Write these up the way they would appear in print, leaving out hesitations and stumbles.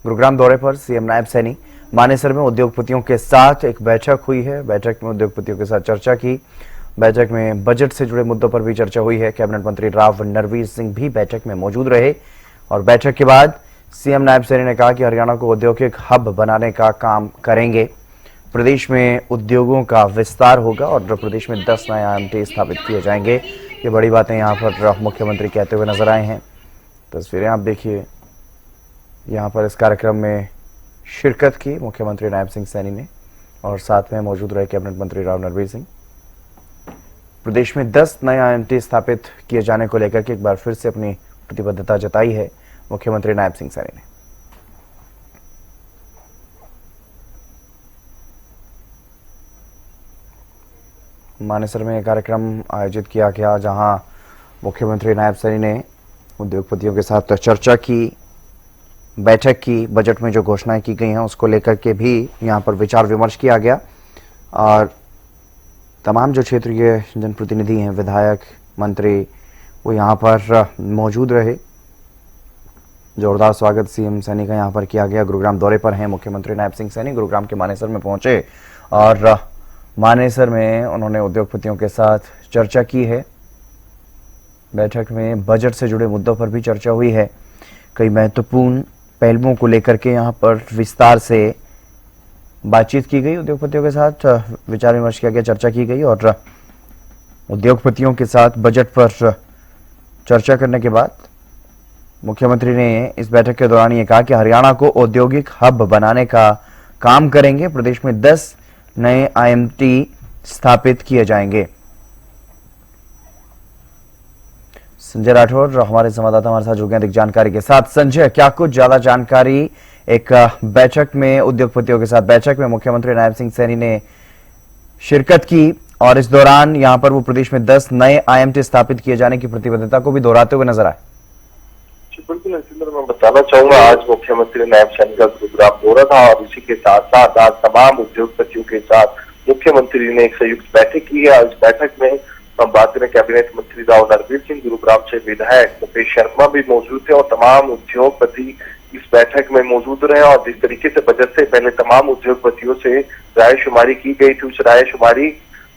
गुरुग्राम दौरे पर सीएम नायब सैनी मानेसर में उद्योगपतियों के साथ एक बैठक हुई है। बैठक में उद्योगपतियों के साथ चर्चा की। बैठक में बजट से जुड़े मुद्दों पर भी चर्चा हुई है। कैबिनेट मंत्री राव नरवीर सिंह भी बैठक में मौजूद रहे और बैठक के बाद सीएम नायब सैनी ने कहा कि हरियाणा को औद्योगिक हब बनाने का काम करेंगे। प्रदेश में उद्योगों का विस्तार होगा और प्रदेश में 10 नए IMT स्थापित किए जाएंगे। ये बड़ी बातें यहाँ पर मुख्यमंत्री कहते हुए नजर आए हैं। तस्वीरें आप देखिए। यहाँ पर इस कार्यक्रम में शिरकत की मुख्यमंत्री नायब सिंह सैनी ने और साथ में मौजूद रहे कैबिनेट मंत्री राव नरवीर सिंह। प्रदेश में 10 नए IMT स्थापित किए जाने को लेकर के एक बार फिर से अपनी प्रतिबद्धता जताई है मुख्यमंत्री नायब सिंह सैनी ने। मानेसर में एक कार्यक्रम आयोजित किया गया जहां मुख्यमंत्री नायब सैनी ने उद्योगपतियों के साथ चर्चा की, बैठक की। बजट में जो घोषणाएं की गई हैं उसको लेकर के भी यहां पर विचार विमर्श किया गया और तमाम जो क्षेत्रीय जनप्रतिनिधि हैं, विधायक, मंत्री, वो यहां पर मौजूद रहे। जोरदार स्वागत सीएम सैनी का यहां पर किया गया। गुरुग्राम दौरे पर हैं मुख्यमंत्री नायब सिंह सैनी। गुरुग्राम के मानेसर में पहुंचे और मानेसर में उन्होंने उद्योगपतियों के साथ चर्चा की है। बैठक में बजट से जुड़े मुद्दों पर भी चर्चा हुई है। कई महत्वपूर्ण पहलुओं को लेकर के यहाँ पर विस्तार से बातचीत की गई। उद्योगपतियों के साथ विचार विमर्श किया गया, चर्चा की गई और उद्योगपतियों के साथ बजट पर चर्चा करने के बाद मुख्यमंत्री ने इस बैठक के दौरान ये कहा कि हरियाणा को औद्योगिक हब बनाने का काम करेंगे। प्रदेश में 10 नए IMT स्थापित किए जाएंगे। संजय राठौर हमारे संवाददाता हमारे साथ जुड़ गए अधिक जानकारी के साथ। संजय, क्या कुछ ज्यादा जानकारी एक बैठक में उद्योगपतियों के साथ बैठक में मुख्यमंत्री नायब सिंह सैनी ने शिरकत की और इस दौरान यहां पर वो प्रदेश में 10 नए IMT स्थापित किए जाने की प्रतिबद्धता को भी दोहराते हुए नजर आए? बिल्कुल, मैं बताना चाहूंगा आज मुख्यमंत्री नायब सैनी का गुरुग्राम दौरा था और इसी के साथ साथ आज तमाम उद्योगपतियों के साथ मुख्यमंत्री ने एक संयुक्त बैठक की है। इस बैठक में हम बात करें कैबिनेट मंत्री राव नरवीर सिंह, गुरुग्राम से विधायक मुकेश शर्मा भी मौजूद थे और तमाम उद्योगपति इस बैठक में मौजूद रहे और जिस तरीके से बजट से पहले तमाम उद्योगपतियों से रायशुमारी की गई थी, उस रायशुमारी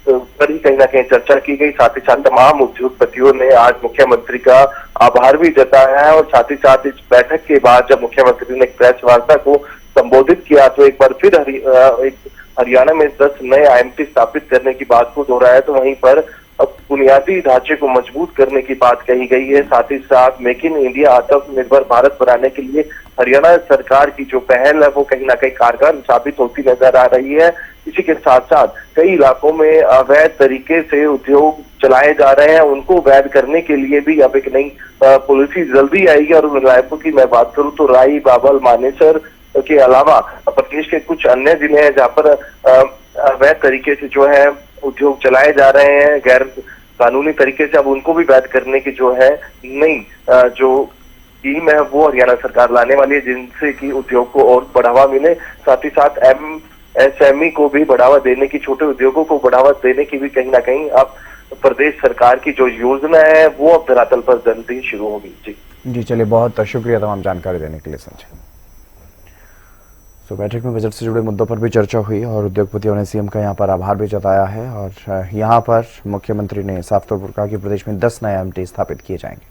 पर ही कहीं ना कहीं चर्चा की गई। साथ ही साथ तमाम उद्योगपतियों ने आज मुख्यमंत्री का आभार भी जताया है और साथ ही साथ इस बैठक के बाद जब मुख्यमंत्री ने एक प्रेस वार्ता को संबोधित किया तो एक बार फिर हरियाणा में 10 नए IMT स्थापित करने की बात को दोहराया। तो वहीं पर अब बुनियादी ढांचे को मजबूत करने की बात कही गई है। साथ ही साथ मेक इन इंडिया, आत्मनिर्भर भारत बनाने के लिए हरियाणा सरकार की जो पहल है वो कहीं ना कहीं कारगर साबित होती नजर आ रही है। इसी के साथ साथ कई इलाकों में अवैध तरीके से उद्योग चलाए जा रहे हैं, उनको वैध करने के लिए भी अब एक नई पॉलिसी जल्दी आएगी। और उन इलाकों की मैं बात करूं तो राई, बाबल, मानेसर के अलावा प्रदेश के कुछ अन्य जिले हैं जहाँ पर अवैध तरीके से जो है उद्योग चलाए जा रहे हैं, गैर कानूनी तरीके से, अब उनको भी वैध करने की जो है नई जो स्कीम है वो हरियाणा सरकार लाने वाली है, जिनसे कि उद्योग को और बढ़ावा मिले। साथ ही साथ MSME को भी बढ़ावा देने की, छोटे उद्योगों को बढ़ावा देने की भी कहीं ना कहीं अब प्रदेश सरकार की जो योजना है वो अब धरातल पर जल्दी शुरू होगी। जी चलिए, बहुत शुक्रिया तमाम जानकारी देने के लिए संजय। तो बैठक में बजट से जुड़े मुद्दों पर भी चर्चा हुई और उद्योगपतियों ने सीएम का यहां पर आभार भी जताया है और यहां पर मुख्यमंत्री ने साफ तौर पर कहा कि प्रदेश में 10 नए IMT स्थापित किए जाएंगे।